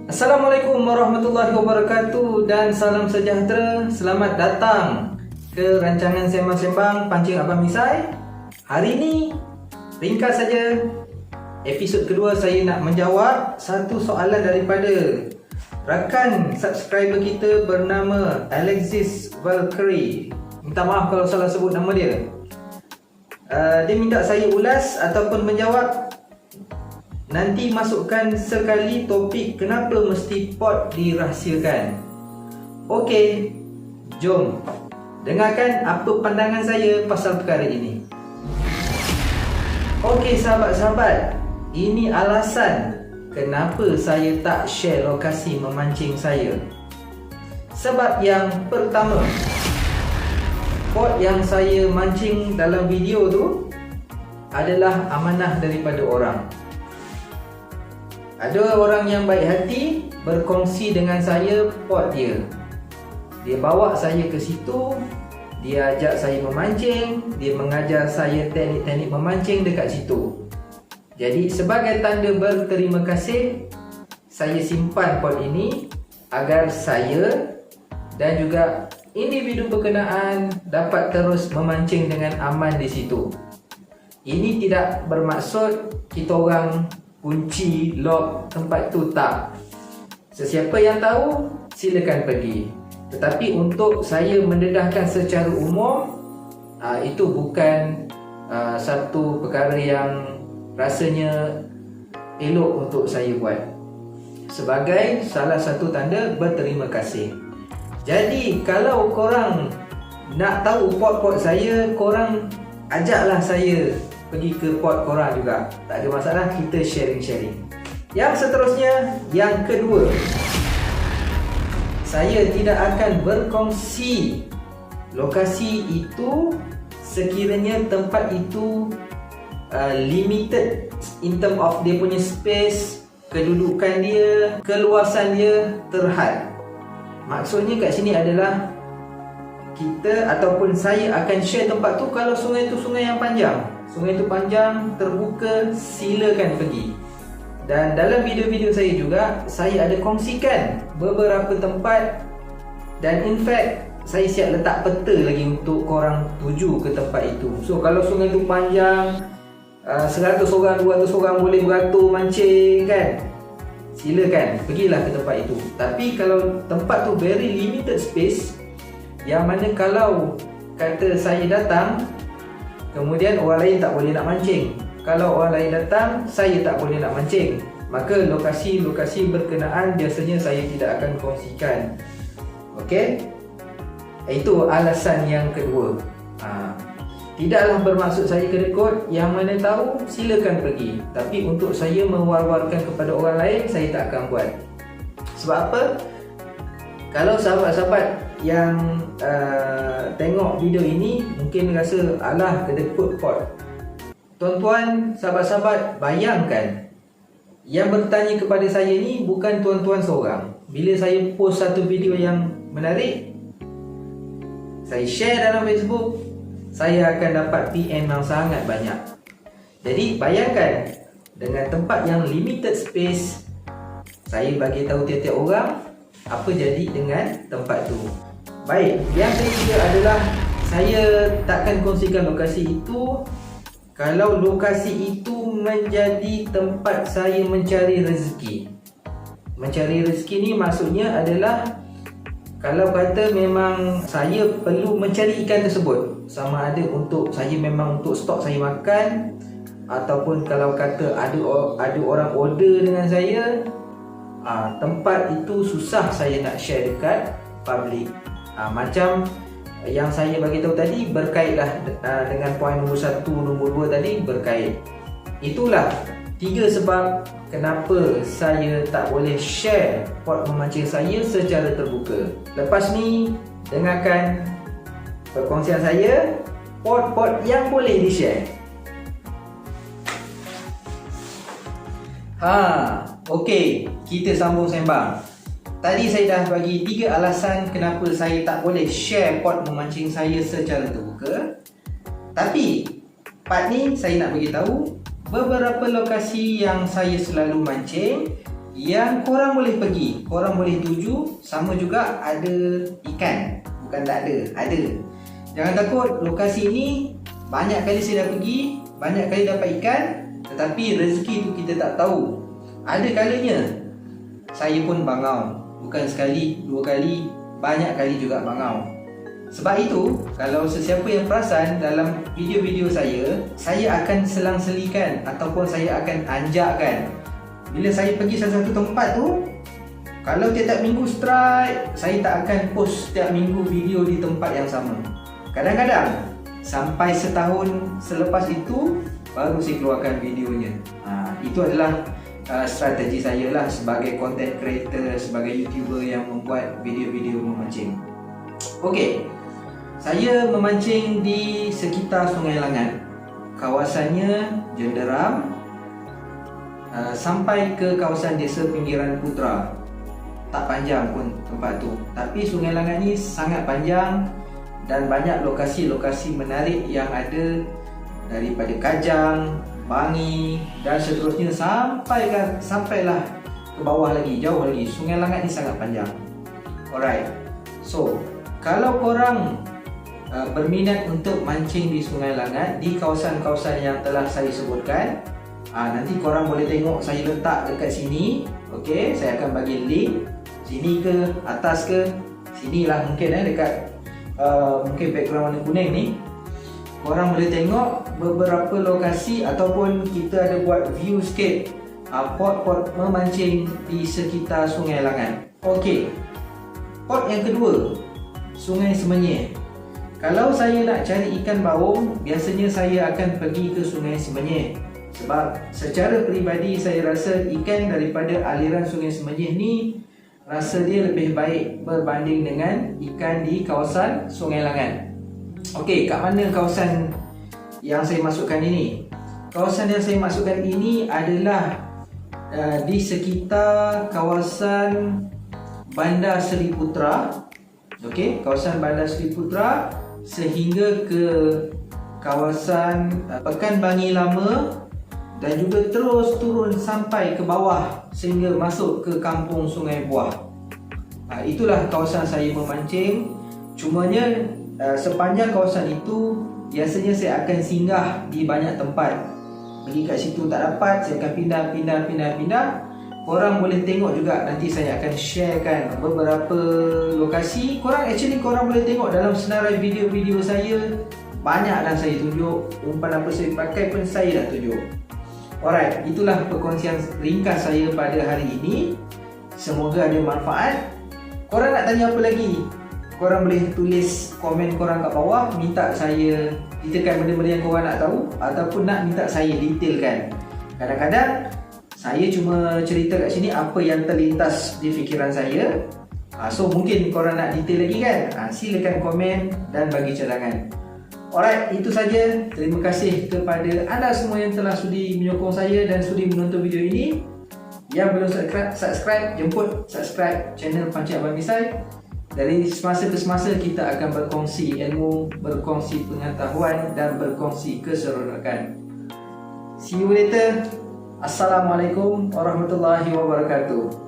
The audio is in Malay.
Assalamualaikum warahmatullahi wabarakatuh dan salam sejahtera. Selamat datang ke rancangan Sembang-Sembang Pancing Abang Misai. Hari ini ringkas saja, episod kedua saya nak menjawab satu soalan daripada rakan subscriber kita bernama Alexis Valkyrie. Minta maaf kalau salah sebut nama dia. Dia minta saya ulas ataupun menjawab. Nanti masukkan sekali topik kenapa mesti pot dirahsiakan. Okey, jom dengarkan apa pandangan saya pasal perkara ini. Okey sahabat-sahabat, ini alasan kenapa saya tak share lokasi memancing saya. Sebab yang pertama, pot yang saya mancing dalam video tu adalah amanah daripada orang. Ada orang yang baik hati berkongsi dengan saya pot dia. Dia bawa saya ke situ, dia ajak saya memancing, dia mengajar saya teknik-teknik memancing dekat situ. Jadi sebagai tanda berterima kasih, saya simpan pot ini agar saya dan juga individu berkenaan dapat terus memancing dengan aman di situ. Ini tidak bermaksud kita orang kunci, lock tempat tu, tak. Sesiapa yang tahu, silakan pergi. Tetapi untuk saya mendedahkan secara umum, itu bukan satu perkara yang rasanya elok untuk saya buat. Sebagai salah satu tanda berterima kasih. Jadi kalau korang nak tahu pot-pot saya, korang ajaklah saya pergi ke pot korang juga. Tak ada masalah, kita sharing-sharing. Yang seterusnya, yang kedua, saya tidak akan berkongsi lokasi itu sekiranya tempat itu limited in term of dia punya space, kedudukan dia, keluasan dia terhad. Maksudnya kat sini adalah kita ataupun saya akan share tempat tu kalau sungai tu sungai yang panjang. Sungai itu panjang, terbuka, silakan pergi. Dan dalam video-video saya juga, saya ada kongsikan beberapa tempat. Dan in fact, saya siap letak peta lagi untuk korang tuju ke tempat itu. So kalau sungai itu panjang, 100 orang, 200 orang boleh beratur mancing kan, silakan, pergilah ke tempat itu. Tapi kalau tempat tu very limited space, yang mana kalau kata saya datang, kemudian orang lain tak boleh nak mancing. Kalau orang lain datang, saya tak boleh nak mancing, maka lokasi-lokasi berkenaan biasanya saya tidak akan kongsikan. Okey? Itu alasan yang kedua. Tidaklah bermaksud saya kedekut, yang mana tahu silakan pergi. Tapi untuk saya mewar-warkan kepada orang lain, saya tak akan buat. Sebab apa? Kalau sahabat-sahabat yang tengok video ini mungkin rasa alah kedekut pot. Tuan-tuan, sahabat-sahabat, bayangkan yang bertanya kepada saya ni bukan tuan-tuan seorang. Bila saya post satu video yang menarik, saya share dalam Facebook, saya akan dapat PM yang sangat banyak. Jadi bayangkan, dengan tempat yang limited space, saya bagi tahu tiap-tiap orang apa jadi dengan tempat tu. Baik, yang ketiga adalah saya takkan kongsikan lokasi itu kalau lokasi itu menjadi tempat saya mencari rezeki. Mencari rezeki ni maksudnya adalah kalau kata memang saya perlu mencari ikan tersebut, sama ada untuk saya memang untuk stok saya makan, ataupun kalau kata ada orang order dengan saya, tempat itu susah saya nak share dekat public. Macam yang saya bagi tahu tadi, berkaitlah dengan poin nombor 1, nombor 2 tadi berkait. Itulah 3 sebab kenapa saya tak boleh share pot memancing saya secara terbuka. Lepas ni dengarkan perkongsian saya pot-pot yang boleh di-share. Okey, kita sambung sembang. Tadi saya dah bagi 3 alasan kenapa saya tak boleh share pot memancing saya secara terbuka. Tapi part ni saya nak bagi tahu beberapa lokasi yang saya selalu mancing yang korang boleh pergi, korang boleh tuju. Sama juga ada ikan. Bukan tak ada, ada. Jangan takut, lokasi ini banyak kali saya dah pergi, banyak kali dapat ikan, tetapi rezeki tu kita tak tahu. Ada kalanya saya pun bangau. Bukan sekali, dua kali, banyak kali juga bangau. Sebab itu, kalau sesiapa yang perasan dalam video-video saya akan selang-selikan ataupun saya akan anjakkan. Bila saya pergi salah satu tempat tu, kalau tiap-tiap minggu strike, saya tak akan post setiap minggu video di tempat yang sama. Kadang-kadang sampai setahun selepas itu baru saya keluarkan videonya. Itu adalah strategi saya lah sebagai content creator, sebagai YouTuber yang membuat video-video memancing. Okey, saya memancing di sekitar Sungai Langat. Kawasannya Jenderam sampai ke kawasan Desa Pinggiran Putra. Tak panjang pun tempat tu, tapi Sungai Langat ni sangat panjang dan banyak lokasi-lokasi menarik yang ada, daripada Kajang, Bangi dan seterusnya sampailah ke bawah lagi, jauh lagi. Sungai Langat ni sangat panjang. Alright. So, kalau korang berminat untuk mancing di Sungai Langat di kawasan-kawasan yang telah saya sebutkan, nanti korang boleh tengok saya letak dekat sini. Okey, saya akan bagi link. Sini ke, atas ke, sinilah mungkin dekat mungkin background warna kuning ni. Korang boleh tengok beberapa lokasi ataupun kita ada buat viewscape pot-pot memancing di sekitar Sungai Langat. Okey, pot yang kedua, Sungai Semenyih. Kalau saya nak cari ikan baung, biasanya saya akan pergi ke Sungai Semenyih. Sebab secara peribadi saya rasa ikan daripada aliran Sungai Semenyih ni rasa dia lebih baik berbanding dengan ikan di kawasan Sungai Langat. Okey, kat mana kawasan yang saya masukkan ini? Kawasan yang saya masukkan ini adalah di sekitar kawasan Bandar Seri Putra. Okey, kawasan Bandar Seri Putra sehingga ke kawasan Pekan Bangi Lama dan juga terus turun sampai ke bawah sehingga masuk ke kampung Sungai Buah. Itulah kawasan saya memancing. Cumanya sepanjang kawasan itu biasanya saya akan singgah di banyak tempat. Pergi kat situ tak dapat, saya akan pindah. Korang boleh tengok juga, nanti saya akan sharekan beberapa lokasi. Korang boleh tengok dalam senarai video-video saya. Banyak dah saya tunjuk, umpan apa saya pakai pun saya dah tunjuk. Alright, itulah perkongsian ringkas saya pada hari ini. Semoga ada manfaat. Korang nak tanya apa lagi? Korang boleh tulis komen korang kat bawah, minta saya detailkan benda-benda yang korang nak tahu ataupun nak minta saya detailkan. Kadang-kadang saya cuma cerita kat sini apa yang terlintas di fikiran saya. So mungkin korang nak detail lagi kan? Silakan komen dan bagi cadangan. Alright, itu saja. Terima kasih kepada anda semua yang telah sudi menyokong saya dan sudi menonton video ini. Yang belum subscribe, jemput subscribe channel Pancing Abang Misai. Dari semasa ke semasa kita akan berkongsi ilmu, berkongsi pengetahuan dan berkongsi keseronokan. See you later. Assalamualaikum warahmatullahi wabarakatuh.